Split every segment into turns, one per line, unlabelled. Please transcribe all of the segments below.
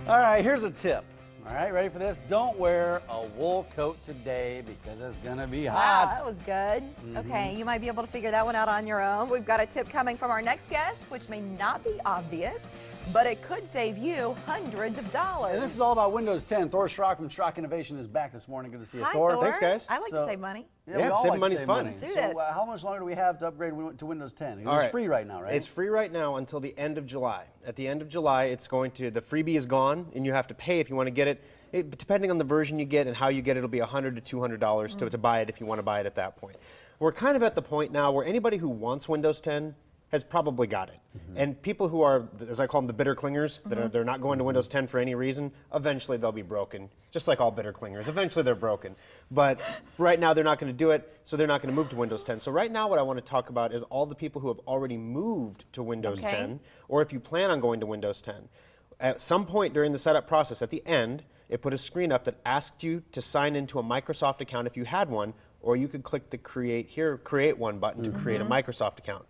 All right, here's a tip. All right, ready for this? Don't wear a wool coat today because it's gonna be hot.
Wow, that was good. Okay, you might be able to figure that one out on your own. We've got a tip coming from our next guest, which may not be obvious, but it could save you hundreds of dollars.
And this is all about Windows 10. Thor Schrock from Schrock Innovations is back this morning. Good to see you,
Hi,
Thor.
Thor.
Thanks, guys.
I like to save money.
Yeah, we all
saving
like
money's
to save
fun.
money.
Let's do
So
this.
how much longer do we have to upgrade to Windows 10? It's
All right.
free right now, right?
It's free right now until the end of July. At the end of July, it's going to, the freebie is gone, and you have to pay if you want to get it. Depending on the version you get and how you get it, it'll be $100 to $200 to buy it if you want to buy it at that point. We're kind of at the point now where anybody who wants Windows 10 has probably got it. And people who are, as I call them, the bitter clingers, they're not going to Windows 10 for any reason, eventually they'll be broken. Just like all bitter clingers, eventually they're broken. But right now they're not going to do it, so they're not going to move to Windows 10. So right now what I want to talk about is all the people who have already moved to Windows 10, or if you plan on going to Windows 10. At some point during the setup process, at the end, it put a screen up that asked you to sign into a Microsoft account if you had one, or you could click the create one button to create a Microsoft account.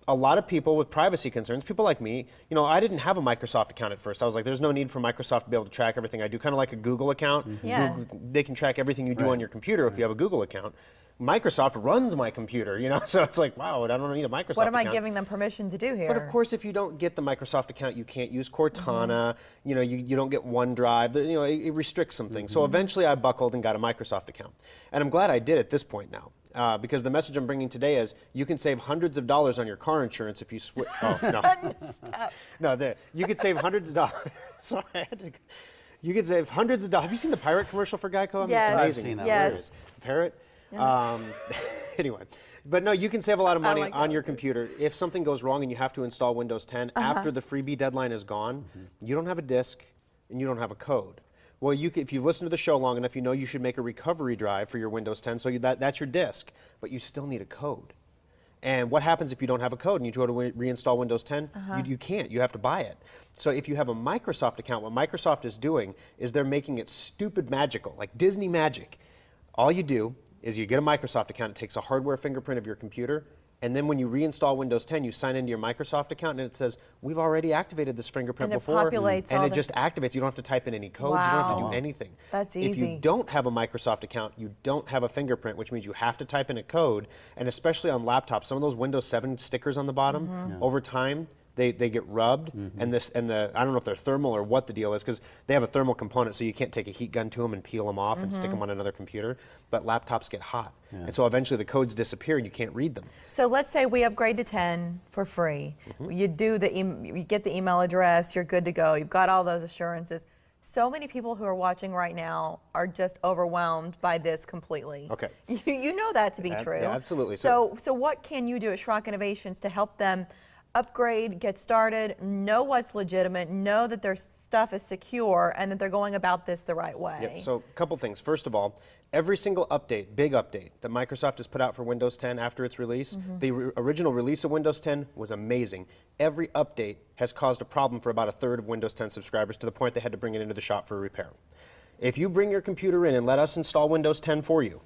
A lot of people with privacy concerns, people like me, you know, I didn't have a Microsoft account at first. I was like, there's no need for Microsoft to be able to track everything I do, kind of like a Google account.
Yeah.
Google, they can track everything you do on your computer if you have a Google account. Microsoft runs my computer, you know, so it's like, wow, I don't need a Microsoft account.
What am I giving them permission to do here?
But of course, if you don't get the Microsoft account, you can't use Cortana, you know, you don't get OneDrive, you know, it restricts some things. So eventually I buckled and got a Microsoft account. And I'm glad I did at this point now, because the message I'm bringing today is you can save hundreds of dollars on your car insurance if you switch. Oh, no.
Stop.
No, you could save hundreds of dollars. Sorry, I had to. You could save hundreds of dollars. Have you seen the Pirate commercial for Geico? I mean,
Yes.
it's
I've
amazing.
seen that.
Yes.
Parrot? Anyway, but no, you can save a lot of money
like
on
that.
your computer. If something goes wrong and you have to install Windows 10, after the freebie deadline is gone, you don't have a disk and you don't have a code. Well, if you've listened to the show long enough, you know you should make a recovery drive for your Windows 10, so that's your disk, but you still need a code. And what happens if you don't have a code and you go to reinstall Windows 10? You can't. You have to buy it. So if you have a Microsoft account, what Microsoft is doing is they're making it stupid magical, like Disney magic. All you do is you get a Microsoft account, it takes a hardware fingerprint of your computer, and then when you reinstall Windows 10, you sign into your Microsoft account and it says, we've already activated this fingerprint
And it
before.
populates
and
all
it
the-
just activates. You don't have to type in any codes, you don't have to
Wow.
do anything.
That's
If you
easy.
don't have a Microsoft account, you don't have a fingerprint, which means you have to type in a code, and especially on laptops, some of those Windows 7 stickers on the bottom, over time, they get rubbed, and I don't know if they're thermal or what the deal is, because they have a thermal component, so you can't take a heat gun to them and peel them off and stick them on another computer, but laptops get hot. And so eventually the codes disappear and you can't read them.
So let's say we upgrade to 10 for free. You do you get the email address, you're good to go. You've got all those assurances. So many people who are watching right now are just overwhelmed by this completely.
Okay.
You know that to be true.
Yeah, absolutely.
So what can you do at Schrock Innovations to help them upgrade, get started, know what's legitimate, know that their stuff is secure, and that they're going about this the right way?
Yep. So a couple things. First of all, every single update, big update, that Microsoft has put out for Windows 10 after its release, the original release of Windows 10 was amazing. Every update has caused a problem for about a third of Windows 10 subscribers to the point they had to bring it into the shop for repair. If you bring your computer in and let us install Windows 10 for you,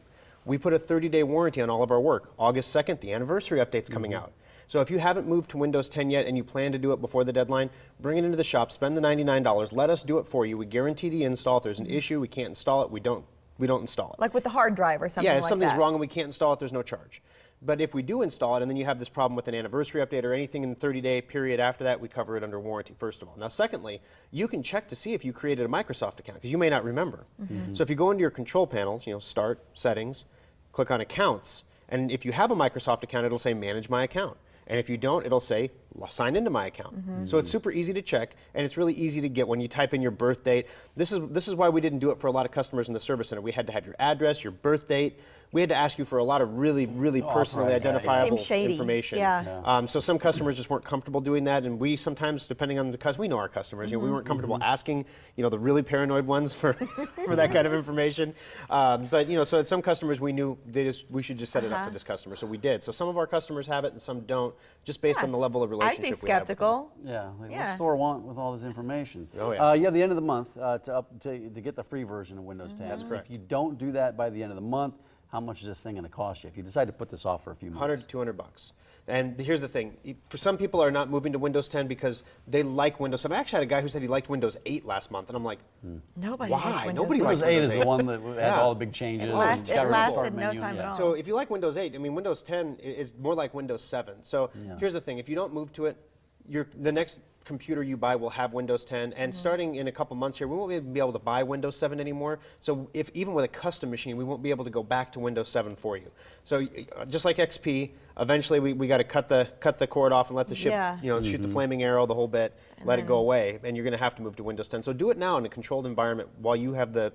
we put a 30-day warranty on all of our work. August 2nd, the anniversary update's coming out. So if you haven't moved to Windows 10 yet and you plan to do it before the deadline, bring it into the shop, spend the $99, let us do it for you. We guarantee the install. If there's an issue, we can't install it, we don't install it.
Like with the hard drive or something
Yeah,
like
if
that.
something's wrong and we can't install it, there's no charge. But if we do install it and then you have this problem with an anniversary update or anything in the 30-day period after that, we cover it under warranty, first of all. Now, secondly, you can check to see if you created a Microsoft account, because you may not remember. So if you go into your control panels, Start, Settings, click on Accounts, and if you have a Microsoft account, it'll say Manage My Account. And if you don't, it'll say sign into my account. So it's super easy to check, and it's really easy to get when you type in your birth date. This is why we didn't do it for a lot of customers in the service center. We had to have your address, your birth date. We had to ask you for a lot of really, really personally identifiable
Seems shady.
information.
Yeah.
So some customers just weren't comfortable doing that, and we sometimes, depending on the customer, we know our customers. We weren't comfortable asking, the really paranoid ones for for that kind of information. But so at some customers we knew we should just set it up for this customer, so we did. So some of our customers have it, and some don't, just based on the level of relationship
I'd be
we have with them.
skeptical.
Yeah, what's Thor want with all this information?
Oh, yeah.
You have the end of the month to get the free version of Windows 10.
That's correct.
If you don't do that by the end of the month, how much is this thing going to cost you if you decide to put this off for a few months?
$100 to $200. And here's the thing. For some people are not moving to Windows 10 because they like Windows 7. I actually had a guy who said he liked Windows 8 last month, and I'm like,
Nobody
why?
likes Windows
Nobody
8.
likes
Windows 8 is
Windows
the one that had all the big changes.
It
and
lasted-
got rid of the
lasted
start
no
menu.
time at all.
So if you like Windows 8, I mean, Windows 10 is more like Windows 7. So here's the thing. If you don't move to it, the next computer you buy will have Windows 10, and starting in a couple months here, we won't even be able to buy Windows 7 anymore. So if even with a custom machine, we won't be able to go back to Windows 7 for you. So just like XP, eventually we got to cut the cord off and let the ship, shoot the flaming arrow, the whole bit, let it go away, and you're going to have to move to Windows 10. So do it now in a controlled environment while you have the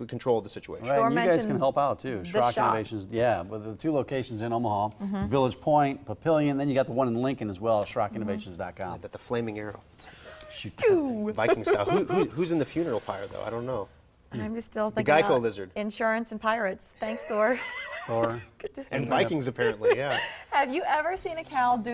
control of the situation.
Right, and you guys can help out too. Schrock
shop.
Innovations, with the 2 locations in Omaha, Village Point, Papillion, then you got the one in Lincoln as well, SchrockInnovations.com.
That the flaming arrow.
Shoot.
Viking style. Who's in the funeral pyre though? I don't know.
I'm just still thinking
Geico
about
lizard.
insurance and pirates. Thanks, Thor.
Or
Good to see
And
you.
Vikings apparently, yeah.
Have you ever seen a cow do